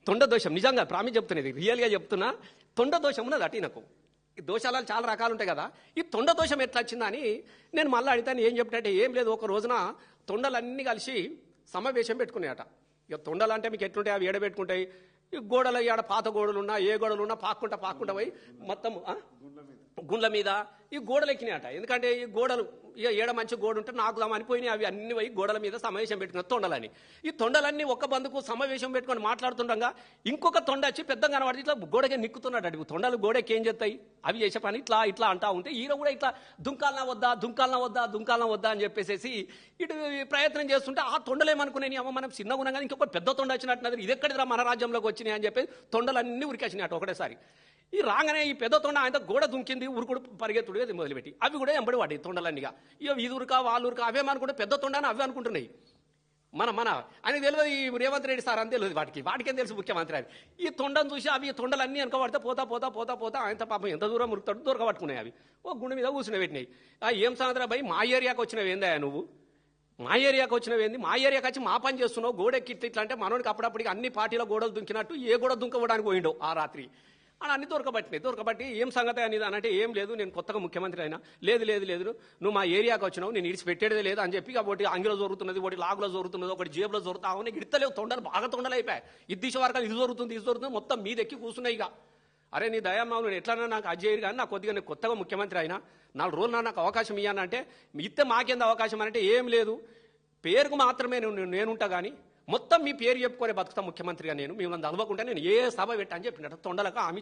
తొండ దోషం నిజంగా ప్రామిస్ చెప్తున్నది, రియల్గా చెప్తున్నా. తొండ దోషం ఉన్నది అటు నాకు. ఈ దోషాలు చాలా రకాలు ఉంటాయి కదా, ఈ తొండ దోషం ఎట్లా వచ్చిందా అని నేను మళ్ళీ అడిగితే ఏం చెప్పినట్టే, ఏం లేదు, ఒక రోజున తొండలన్నీ కలిసి సమావేశం పెట్టుకున్నాయట. ఇక తొండలు అంటే మీకు ఎట్లుంటాయి, అవి ఏడబెట్టుకుంటాయి. ఈ గోడలు ఆడ పాత గోడలు ఉన్నా ఏ గోడలు ఉన్నా పాక్కుంటా పోయి మొత్తం గుండ్ల మీద ఈ గోడలు ఎక్కినాయట. ఎందుకంటే ఈ గోడలు ఇక ఏడ మంచి గోడ ఉంటే నాకు అనిపోయినాయి, అవి అన్ని పోయి గోడల మీద సమావేశం పెట్టుకున్న తొండలని. ఈ తొండలన్నీ ఒక్క బందుకు సమావేశం పెట్టుకొని మాట్లాడుతుండగా ఇంకొక తొండ వచ్చి పెద్దగా కనబడి ఇట్లా గోడకే నిక్కుతున్నాడు. అడుగు తొండలు గోడకి ఏం చేస్తాయి, అవి చేసే పని ఇట్లా అంటా ఉంటే ఈయన కూడా ఇట్లా దుంకాలనా వద్దా అని చెప్పేసి ఇటు ప్రయత్నం చేస్తుంటే ఆ తొండలేమనుకునేవి, అమ్మ మనం చిన్నగా ఉన్నాం కానీ ఇంకొక పెద్ద తొండ వచ్చినట్టున్నది, ఇది ఎక్కడిరా మన రాజ్యంలోకి వచ్చినాయి అని చెప్పి తొండలన్నీ ఉరికేసినట్టు ఒకటేసారి. ఈ రాగానే ఈ పెద్ద తొండ ఆయన గోడ దుంకింది, ఉరుకుడు పరిగెత్తుడు అది మొదలుపెట్టి అవి కూడా ఎంబడి వాడి తొండలన్నీగా. ఇక వీధురుకా వాళ్ళురుకా అవేమనుకుంటే పెద్ద తొండ అని అవి అనుకుంటున్నాయి. మన ఆయనకు తెలియదు, ఈ రేవంత్ రెడ్డి సార్ అని తెలియదు, వాటికేం తెలుసు ముఖ్యమంత్రి అని. ఈ తొండను చూసి అవి తొండలన్నీ వెనకబడితే పోతా ఆయన పాపం ఎంత దూరం ఉరుకుతాడు, దొరకబట్టుకున్నాయి. అవి ఓ గుండె మీద కూర్చుని పెట్టినాయి. ఏం సాయంత్రం భయ్ మా ఏరియాకి వచ్చినవి ఏందా నువ్వు, మా ఏరియాకి వచ్చినవేంది, మా ఏరియాకి వచ్చి మా పని చేస్తున్నావు, గోడెక్కి ఇట్లా అంటే మనోడికి అప్పుడప్పటికి అన్ని పార్టీల గోడలు దుంకినట్టు ఏ గోడ దుంకవడానికి పోయిండో ఆ రాత్రి అని అన్ని దొరకబట్టి ఏం సంగతి అనేది అంటే ఏం లేదు, నేను కొత్తగా ముఖ్యమంత్రి అయినా, లేదు నువ్వు మా ఏరియాకి వచ్చినావు, నేను ఇడిచిపెట్టేదే లేదు అని చెప్పి ఒకటి అంగిలో జరుగుతున్నది, ఒకటి లాగులో జరుగుతున్నది, ఒకటి జేబులో జరుగుతావు, నీకు ఇడతలేవు తొండలు బాగా తొండలు అయిపోయాయి. ఇది దిశ వరకు ఇది జరుగుతుంది మొత్తం మీదెక్కి కూర్చున్నాయి. ఇక అరే నీ దయామావు నేను ఎట్లన్నా నాకు అజ్జయ్యారు కానీ నాకు కొద్దిగా నేను కొత్తగా ముఖ్యమంత్రి అయినా 4 రోజులు నాకు అవకాశం ఇవ్వాలంటే ఇస్తే మాకేంత అవకాశం అంటే ఏం లేదు, పేరుకు మాత్రమే నేనుంటా కానీ మొత్తం మీ పేరు చెప్పుకొని బతుకుతా ముఖ్యమంత్రిగా, నేను మిమ్మల్ని చదవకుండా నేను ఏ సభ పెట్టా అని చెప్పినట్టు తొండలకు ఆమె